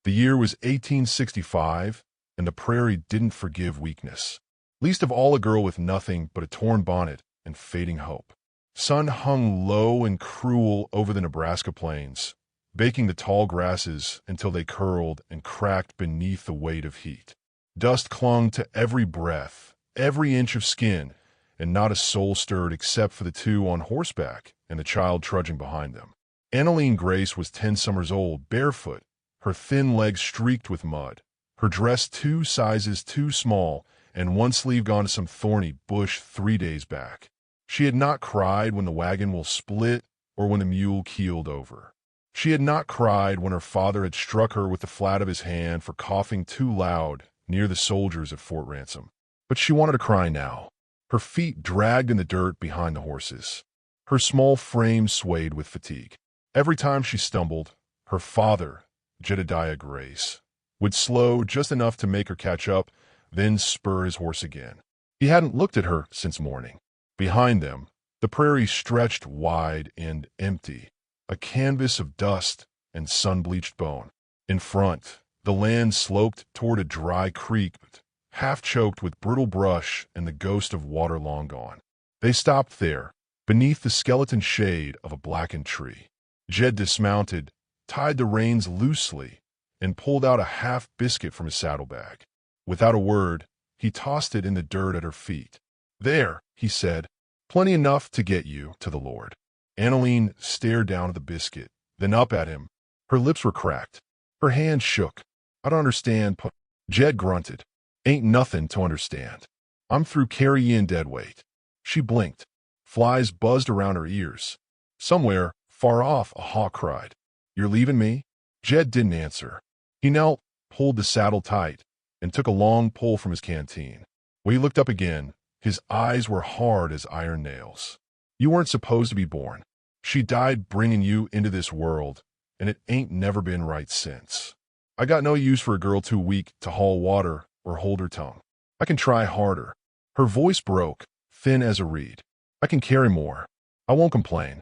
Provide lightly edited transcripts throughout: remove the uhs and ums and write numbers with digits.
The year was 1865, and the prairie didn't forgive weakness. Least of all a girl with nothing but a torn bonnet and fading hope. Sun hung low and cruel over the Nebraska plains, baking the tall grasses until they curled and cracked beneath the weight of heat. Dust clung to every breath, every inch of skin, and not a soul stirred except for the two on horseback and the child trudging behind them. Annaline Grace was 10 summers old, barefoot, her thin legs streaked with mud, her dress 2 sizes too small, and one sleeve gone to some thorny bush 3 days back. She had not cried when the wagon wheel split or when the mule keeled over. She had not cried when her father had struck her with the flat of his hand for coughing too loud near the soldiers at Fort Ransom. But she wanted to cry now. Her feet dragged in the dirt behind the horses. Her small frame swayed with fatigue. Every time she stumbled, her father, Jedediah Grace, would slow just enough to make her catch up, then spur his horse again. He hadn't looked at her since morning. Behind them, the prairie stretched wide and empty, a canvas of dust and sun-bleached bone. In front, the land sloped toward a dry creek, half choked with brittle brush and the ghost of water long gone. They stopped there, beneath the skeleton shade of a blackened tree. Jed dismounted, tied the reins loosely, and pulled out a half biscuit from his saddlebag. Without a word, he tossed it in the dirt at her feet. "There," he said, "plenty enough to get you to the Lord." Annaline stared down at the biscuit, then up at him. Her lips were cracked. Her hand shook. "I don't understand." Jed grunted. "Ain't nothing to understand. I'm through carrying deadweight." She blinked. Flies buzzed around her ears. Somewhere, far off, a hawk cried. "You're leaving me?" Jed didn't answer. He knelt, pulled the saddle tight, and took a long pull from his canteen. When he looked up again, his eyes were hard as iron nails. "You weren't supposed to be born. She died bringing you into this world, and it ain't never been right since. I got no use for a girl too weak to haul water or hold her tongue. I can try harder." Her voice broke, thin as a reed. "I can carry more. I won't complain.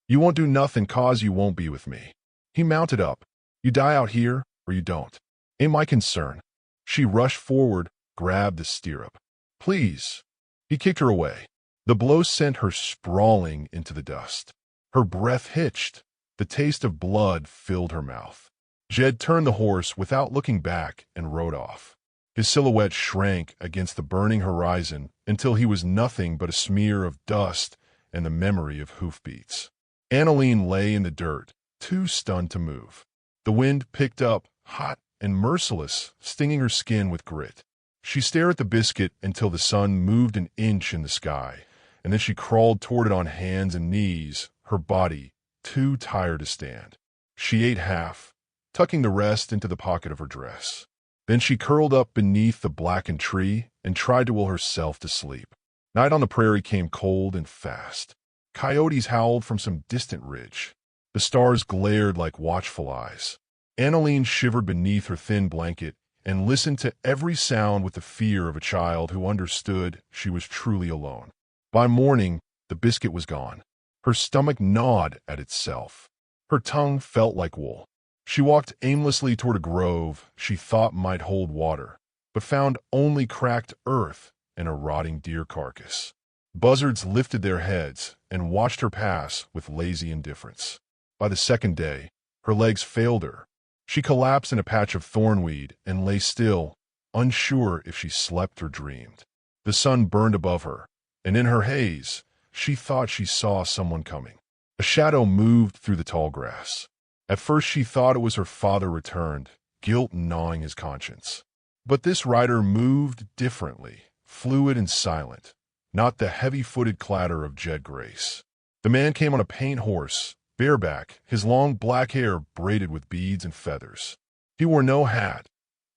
You won't do nothing 'cause you won't be with me." He mounted up. "You die out here, or you don't. Ain't my concern." She rushed forward, grabbed the stirrup. "Please." He kicked her away. The blow sent her sprawling into the dust. Her breath hitched. The taste of blood filled her mouth. Jed turned the horse without looking back and rode off. His silhouette shrank against the burning horizon until he was nothing but a smear of dust and the memory of hoofbeats. Annaline lay in the dirt, too stunned to move. The wind picked up, hot and merciless, stinging her skin with grit. She stared at the biscuit until the sun moved an inch in the sky, and then she crawled toward it on hands and knees, her body too tired to stand. She ate half, tucking the rest into the pocket of her dress. Then she curled up beneath the blackened tree and tried to will herself to sleep. Night on the prairie came cold and fast. Coyotes howled from some distant ridge. The stars glared like watchful eyes. Annaline shivered beneath her thin blanket and listened to every sound with the fear of a child who understood she was truly alone. By morning, the biscuit was gone. Her stomach gnawed at itself. Her tongue felt like wool. She walked aimlessly toward a grove she thought might hold water, but found only cracked earth and a rotting deer carcass. Buzzards lifted their heads and watched her pass with lazy indifference. By the second day, her legs failed her. She collapsed in a patch of thornweed and lay still, unsure if she slept or dreamed. The sun burned above her, and in her haze, she thought she saw someone coming. A shadow moved through the tall grass. At first she thought it was her father returned, guilt gnawing his conscience. But this rider moved differently, fluid and silent, not the heavy-footed clatter of Jed Grace. The man came on a paint horse, bareback, his long black hair braided with beads and feathers. He wore no hat,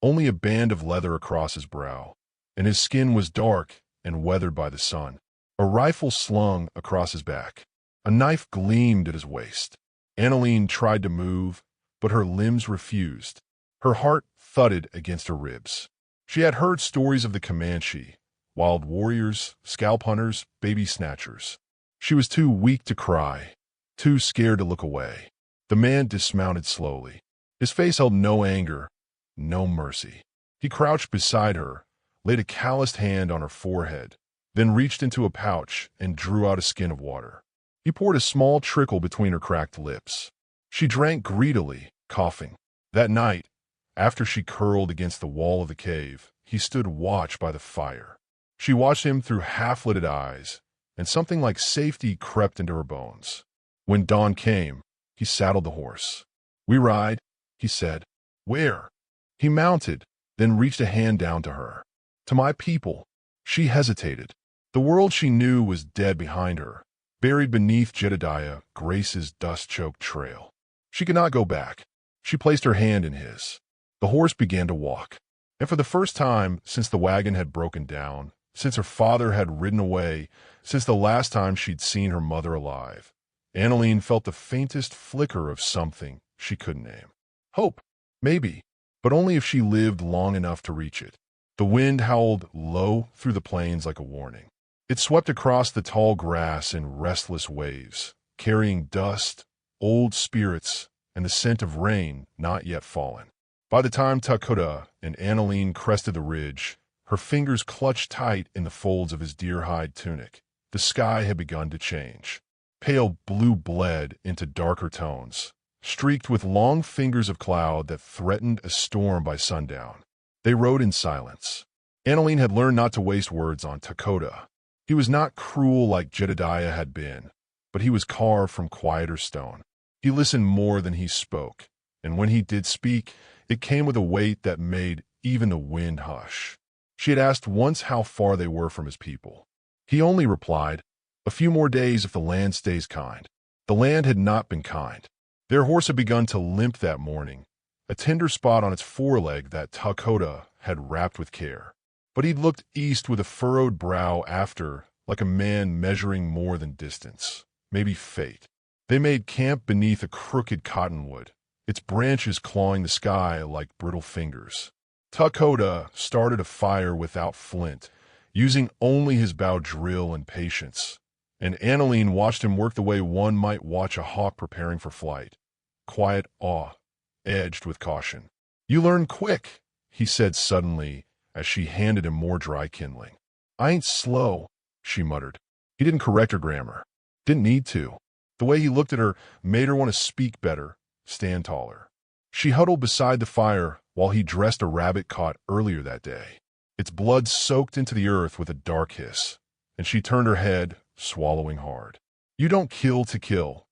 only a band of leather across his brow, and his skin was dark and weathered by the sun. A rifle slung across his back. A knife gleamed at his waist. Annaline tried to move, but her limbs refused. Her heart thudded against her ribs. She had heard stories of the Comanche, wild warriors, scalp hunters, baby snatchers. She was too weak to cry, too scared to look away. The man dismounted slowly. His face held no anger, no mercy. He crouched beside her, laid a calloused hand on her forehead, then reached into a pouch and drew out a skin of water. He poured a small trickle between her cracked lips. She drank greedily, coughing. That night, after she curled against the wall of the cave, he stood watch by the fire. She watched him through half-lidded eyes, and something like safety crept into her bones. When dawn came, he saddled the horse. "We ride," he said. "Where?" He mounted, then reached a hand down to her. "To my people." She hesitated. The world she knew was dead behind her, buried beneath Jedediah Grace's dust-choked trail. She could not go back. She placed her hand in his. The horse began to walk. And for the first time since the wagon had broken down, since her father had ridden away, since the last time she'd seen her mother alive, Annalene felt the faintest flicker of something she couldn't name. Hope, maybe, but only if she lived long enough to reach it. The wind howled low through the plains like a warning. It swept across the tall grass in restless waves, carrying dust, old spirits, and the scent of rain not yet fallen. By the time Takota and Annalene crested the ridge, her fingers clutched tight in the folds of his deer-hide tunic. The sky had begun to change. Pale blue bled into darker tones, streaked with long fingers of cloud that threatened a storm by sundown. They rode in silence. Annalene had learned not to waste words on Takota. He was not cruel like Jedediah had been, but he was carved from quieter stone. He listened more than he spoke, and when he did speak, it came with a weight that made even the wind hush. She had asked once how far they were from his people. He only replied, "A few more days if the land stays kind." The land had not been kind. Their horse had begun to limp that morning, a tender spot on its foreleg that Takota had wrapped with care. But he'd looked east with a furrowed brow after, like a man measuring more than distance, maybe fate. They made camp beneath a crooked cottonwood, its branches clawing the sky like brittle fingers. Takota started a fire without flint, using only his bow drill and patience, and Annalene watched him work the way one might watch a hawk preparing for flight. Quiet awe, edged with caution. "You learn quick," he said suddenly as she handed him more dry kindling. "I ain't slow," she muttered. He didn't correct her grammar. Didn't need to. The way he looked at her made her want to speak better, stand taller. She huddled beside the fire while he dressed a rabbit caught earlier that day. Its blood soaked into the earth with a dark hiss, and she turned her head, swallowing hard. "You don't kill to kill,"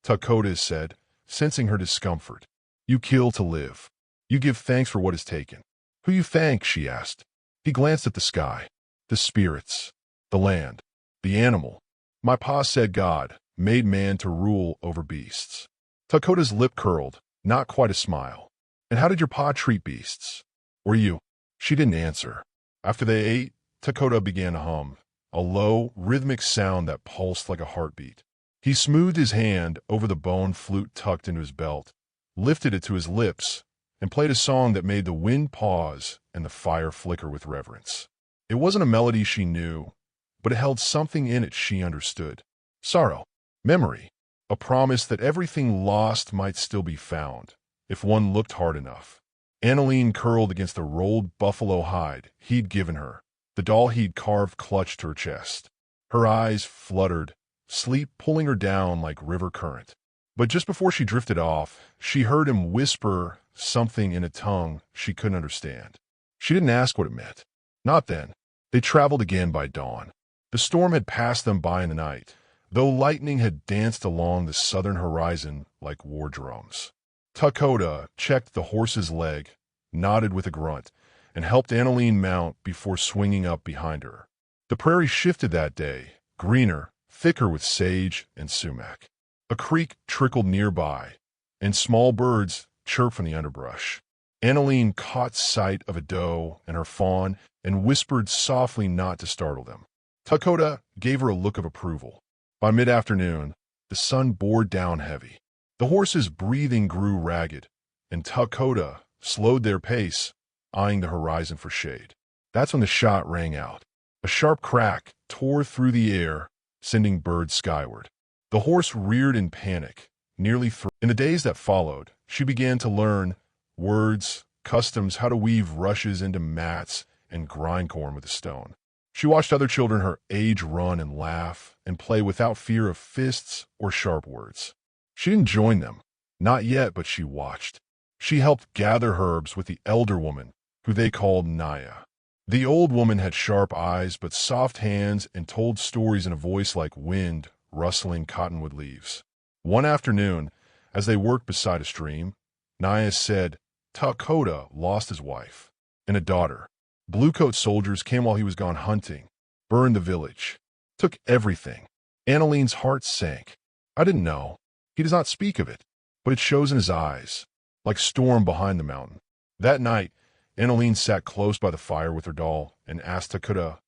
Takota said, sensing her discomfort. "You kill to live. You give thanks for what is taken." "Who you thank?" she asked. He glanced at the sky, the spirits, the land, the animal. "My pa said God made man to rule over beasts." Takota's lip curled, not quite a smile. "And how did your pa treat beasts? Or you?" She didn't answer. After they ate, Takota began to hum, a low, rhythmic sound that pulsed like a heartbeat. He smoothed his hand over the bone flute tucked into his belt, lifted it to his lips, and played a song that made the wind pause and the fire flicker with reverence. It wasn't a melody she knew, but it held something in it she understood. Sorrow, memory, a promise that everything lost might still be found, if one looked hard enough. Annalene curled against the rolled buffalo hide he'd given her. The doll he'd carved clutched her chest. Her eyes fluttered, sleep pulling her down like river current. But just before she drifted off, she heard him whisper something in a tongue she couldn't understand. She didn't ask what it meant. Not then. They traveled again by dawn. The storm had passed them by in the night, though lightning had danced along the southern horizon like war drums. Takota checked the horse's leg, nodded with a grunt, and helped Annalene mount before swinging up behind her. The prairie shifted that day, greener, thicker with sage and sumac. A creek trickled nearby, and small birds chirped from the underbrush. Annalene caught sight of a doe and her fawn and whispered softly not to startle them. Takota gave her a look of approval. By mid-afternoon, the sun bore down heavy. The horses' breathing grew ragged, and Takota slowed their pace, eyeing the horizon for shade. That's when the shot rang out. A sharp crack tore through the air, sending birds skyward. The horse reared in panic, nearly through. In the days that followed, she began to learn words, customs how to weave rushes into mats and grind corn with a stone. She watched other children her age run and laugh and play without fear of fists or sharp words. She didn't join them, not yet, but she watched. She helped gather herbs with the elder woman, who they called Naya. The old woman had sharp eyes but soft hands and told stories in a voice like wind rustling cottonwood leaves. One afternoon, as they worked beside a stream, Naya said, Takoda lost his wife and a daughter. Bluecoat soldiers came while he was gone hunting, burned the village, took everything. Anneline's heart sank. I didn't know. He does not speak of it, but it shows in his eyes, like storm behind the mountain. That night, Anneline sat close by the fire with her doll and asked Takoda,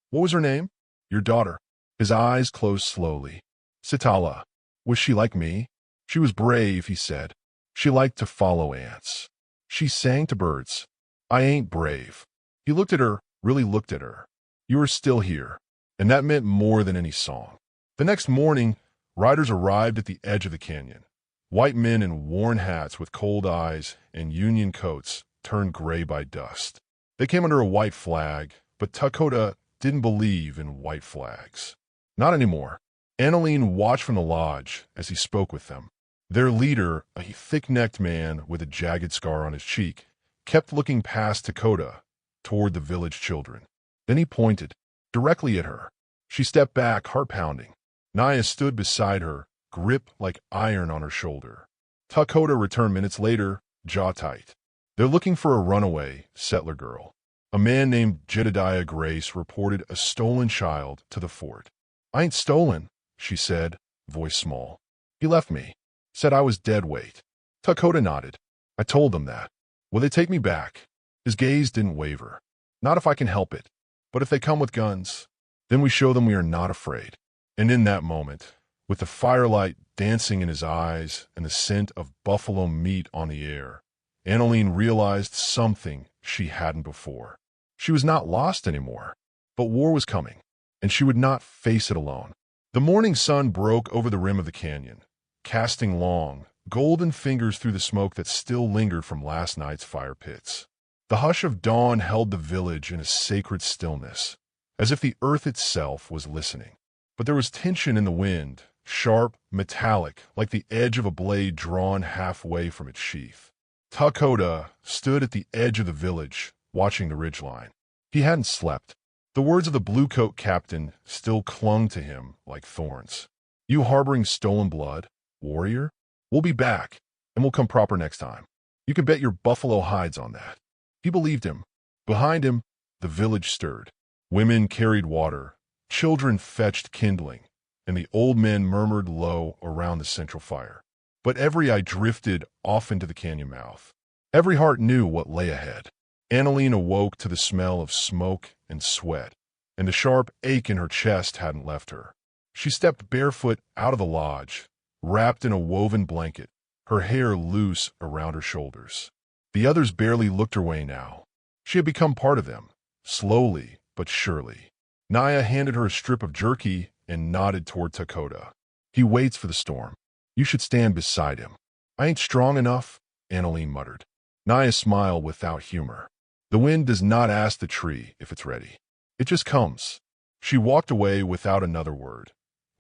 what was her name? Your daughter. His eyes closed slowly. Sitala. Was she like me? She was brave, he said. She liked to follow ants. She sang to birds. I ain't brave. He looked at her, really looked at her. You are still here, and that meant more than any song. The next morning, riders arrived at the edge of the canyon. White men in worn hats with cold eyes and Union coats turned gray by dust. They came under a white flag, but Takoda didn't believe in white flags. Not anymore. Anneline watched from the lodge as he spoke with them. Their leader, a thick-necked man with a jagged scar on his cheek, kept looking past Takoda toward the village children. Then he pointed directly at her. She stepped back, heart pounding. Naya stood beside her, grip like iron on her shoulder. Takoda returned minutes later, jaw tight. They're looking for a runaway settler girl. A man named Jedediah Grace reported a stolen child to the fort. I ain't stolen, she said, voice small. He left me. Said I was dead weight. Takoda nodded. I told them that. Will they take me back? His gaze didn't waver. Not if I can help it. But if they come with guns, then we show them we are not afraid. And in that moment, with the firelight dancing in his eyes and the scent of buffalo meat on the air, Anneline realized something she hadn't before. She was not lost anymore, but war was coming, and she would not face it alone. The morning sun broke over the rim of the canyon, casting long, golden fingers through the smoke that still lingered from last night's fire pits. The hush of dawn held the village in a sacred stillness, as if the earth itself was listening. But there was tension in the wind, sharp, metallic, like the edge of a blade drawn halfway from its sheath. Takoda stood at the edge of the village, watching the ridgeline. He hadn't slept. The words of the bluecoat captain still clung to him like thorns. You harboring stolen blood, warrior? We'll be back, and we'll come proper next time. You can bet your buffalo hides on that. He believed him. Behind him, the village stirred. Women carried water, children fetched kindling, and the old men murmured low around the central fire. But every eye drifted off into the canyon mouth. Every heart knew what lay ahead. Anneline awoke to the smell of smoke and sweat, and the sharp ache in her chest hadn't left her. She stepped barefoot out of the lodge, wrapped in a woven blanket, her hair loose around her shoulders. The others barely looked her way now. She had become part of them, slowly but surely. Naya handed her a strip of jerky and nodded toward Takoda. He waits for the storm. You should stand beside him. I ain't strong enough, Anneline muttered. Naya smiled without humor. The wind does not ask the tree if it's ready. It just comes. She walked away without another word,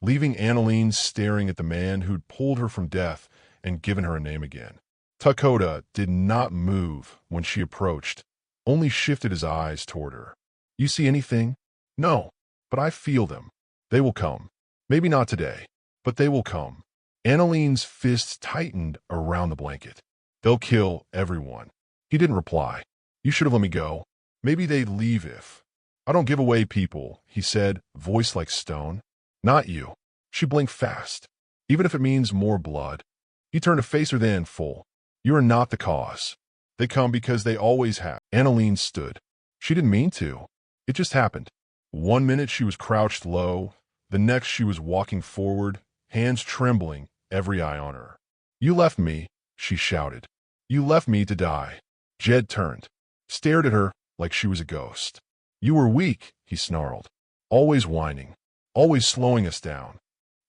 leaving Anneline staring at the man who'd pulled her from death and given her a name again. Takoda did not move when she approached, only shifted his eyes toward her. You see anything? No, but I feel them. They will come. Maybe not today, but they will come. Anneline's fists tightened around the blanket. They'll kill everyone. He didn't reply. You should have let me go. Maybe they'd leave if. I don't give away people, he said, voice like stone. Not you. She blinked fast. Even if it means more blood. He turned to face her then full. You are not the cause. They come because they always have. Anneline stood. She didn't mean to. It just happened. 1 minute she was crouched low. The next she was walking forward, hands trembling, every eye on her. You left me, she shouted. You left me to die. Jed turned, stared at her like she was a ghost. You were weak, he snarled. Always whining. Always slowing us down.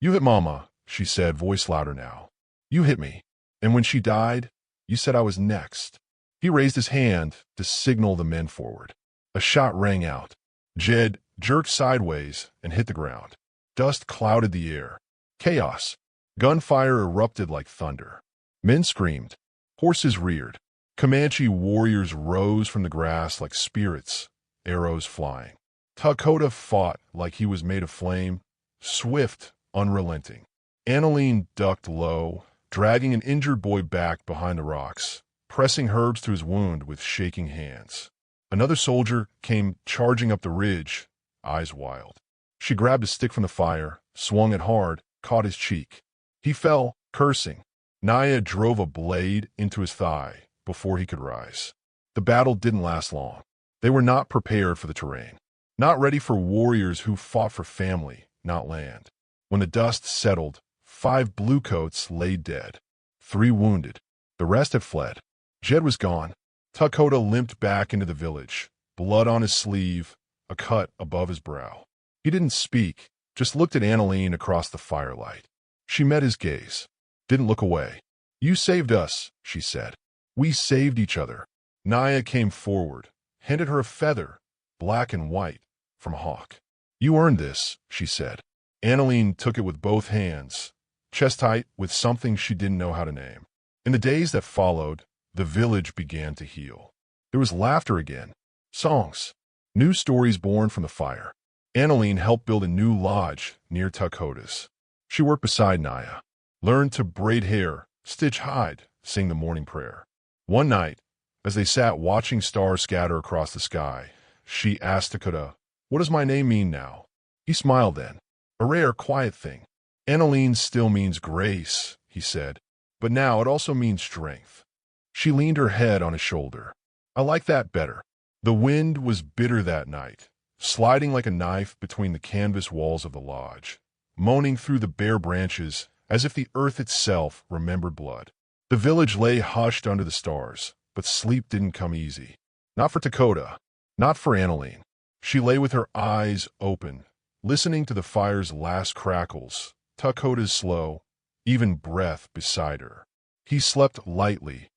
You hit Mama, she said, voice louder now. You hit me. And when she died, you said I was next. He raised his hand to signal the men forward. A shot rang out. Jed jerked sideways and hit the ground. Dust clouded the air. Chaos. Gunfire erupted like thunder. Men screamed. Horses reared. Comanche warriors rose from the grass like spirits, arrows flying. Dakota fought like he was made of flame, swift, unrelenting. Annalene ducked low, dragging an injured boy back behind the rocks, pressing herbs to his wound with shaking hands. Another soldier came charging up the ridge, eyes wild. She grabbed a stick from the fire, swung it hard, caught his cheek. He fell, cursing. Naya drove a blade into his thigh before he could rise. The battle didn't last long. They were not prepared for the terrain, not ready for warriors who fought for family, not land. When the dust settled, 5 bluecoats lay dead, 3 wounded. The rest had fled. Jed was gone. Dakota limped back into the village, blood on his sleeve, a cut above his brow. He didn't speak, just looked at Annalene across the firelight. She met his gaze, didn't look away. "You saved us," she said. "We saved each other." Naya came forward, handed her a feather, black and white, from Hawk. "You earned this," she said. Annalene took it with both hands, chest tight with something she didn't know how to name. In the days that followed, the village began to heal. There was laughter again, songs, new stories born from the fire. Annalene helped build a new lodge near Dakota's. She worked beside Naya, learned to braid hair, stitch hide, sing the morning prayer. One night, as they sat watching stars scatter across the sky, she asked Dakota, "What does my name mean now?" He smiled then. "A rare, quiet thing. Annalene still means grace," he said, "but now it also means strength." She leaned her head on his shoulder. "I like that better." The wind was bitter that night, sliding like a knife between the canvas walls of the lodge, moaning through the bare branches as if the earth itself remembered blood. The village lay hushed under the stars, but sleep didn't come easy. Not for Dakota, not for Annalene. She lay with her eyes open, listening to the fire's last crackles, Dakota's slow, even breath beside her. He slept lightly,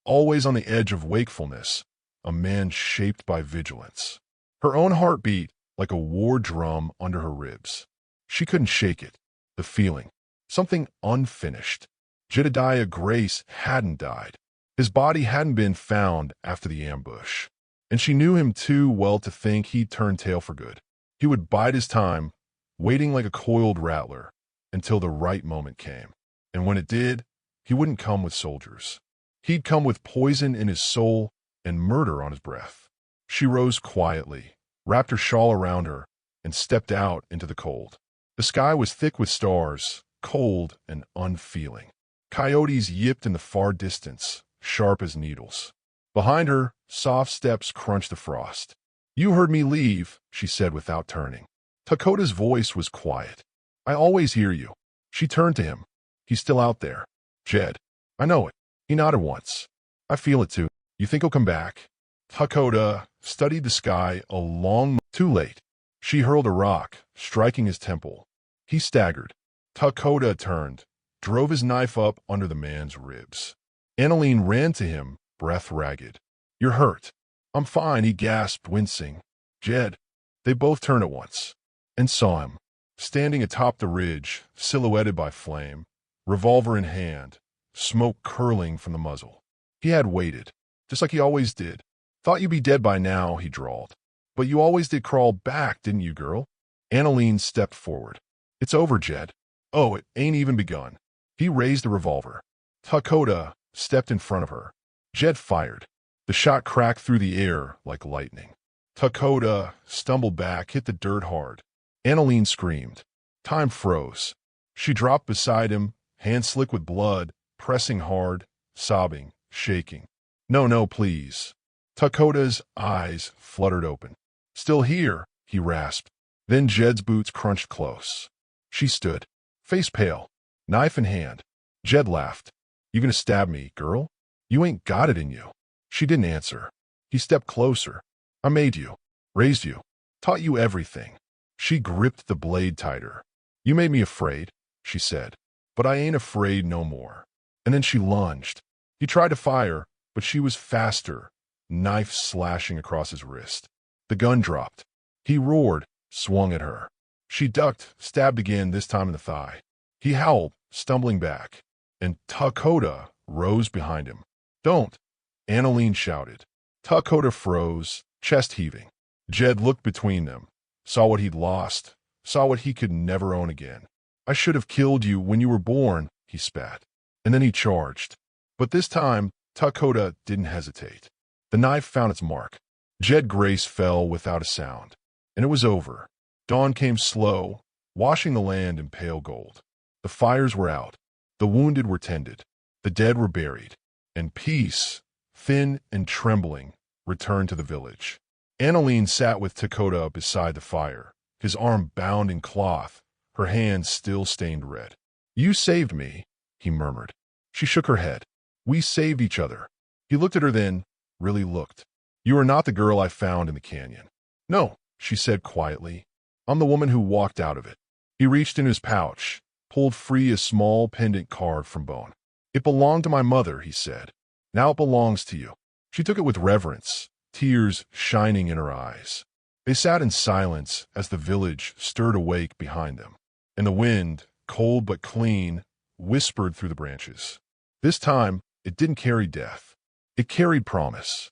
always on the edge of wakefulness, a man shaped by vigilance. Her own heart beat like a war drum under her ribs. She couldn't shake it, the feeling, something unfinished. Jedediah Grace hadn't died. His body hadn't been found after the ambush, and she knew him too well to think he'd turn tail for good. He would bide his time, waiting like a coiled rattler, until the right moment came. And when it did, he wouldn't come with soldiers. He'd come with poison in his soul and murder on his breath. She rose quietly, wrapped her shawl around her, and stepped out into the cold. The sky was thick with stars, cold and unfeeling. Coyotes yipped in the far distance, sharp as needles. Behind her, soft steps crunched the frost. "You heard me leave," she said without turning. Dakota's voice was quiet. "I always hear you." She turned to him. "He's still out there." "Jed." "I know it." He nodded once. "I feel it too. You think he'll come back?" Dakota studied the sky a long too late. She hurled a rock, striking his temple. He staggered. Dakota turned, drove his knife up under the man's ribs. Annalene ran to him, breath ragged. "You're hurt." "I'm fine," he gasped, wincing. "Jed." They both turned at once and saw him, standing atop the ridge, silhouetted by flame, revolver in hand, smoke curling from the muzzle. He had waited, just like he always did. "Thought you'd be dead by now," he drawled. "But you always did crawl back, didn't you, girl?" Annalene stepped forward. "It's over, Jed." "Oh, it ain't even begun." He raised the revolver. Dakota stepped in front of her. Jed fired. The shot cracked through the air like lightning. Dakota stumbled back, hit the dirt hard. Annalene screamed. Time froze. She dropped beside him, hands slick with blood, pressing hard, sobbing, shaking. "No, no, please." Dakota's eyes fluttered open. "Still here," he rasped. Then Jed's boots crunched close. She stood, face pale, knife in hand. Jed laughed. "You gonna stab me, girl? You ain't got it in you." She didn't answer. He stepped closer. "I made you, raised you, taught you everything." She gripped the blade tighter. "You made me afraid," she said, "but I ain't afraid no more." And then she lunged. He tried to fire, but she was faster, knife slashing across his wrist. The gun dropped. He roared, swung at her. She ducked, stabbed again, this time in the thigh. He howled, stumbling back, and Dakota rose behind him. "Don't!" Annalene shouted. Dakota froze, chest heaving. Jed looked between them, saw what he'd lost, saw what he could never own again. "I should have killed you when you were born," he spat. And then he charged. But this time, Dakota didn't hesitate. The knife found its mark. Jed Grace fell without a sound, and it was over. Dawn came slow, washing the land in pale gold. The fires were out. The wounded were tended. The dead were buried. And peace, thin and trembling, returned to the village. Annalene sat with Dakota beside the fire, his arm bound in cloth, her hands still stained red. "You saved me," he murmured. She shook her head. "We saved each other." He looked at her then, really looked. "You are not the girl I found in the canyon." "No," she said quietly. "I'm the woman who walked out of it." He reached in his pouch, pulled free a small pendant carved from bone. "It belonged to my mother," he said. "Now it belongs to you." She took it with reverence, tears shining in her eyes. They sat in silence as the village stirred awake behind them, and the wind, cold but clean, whispered through the branches. This time, it didn't carry death. It carried promise.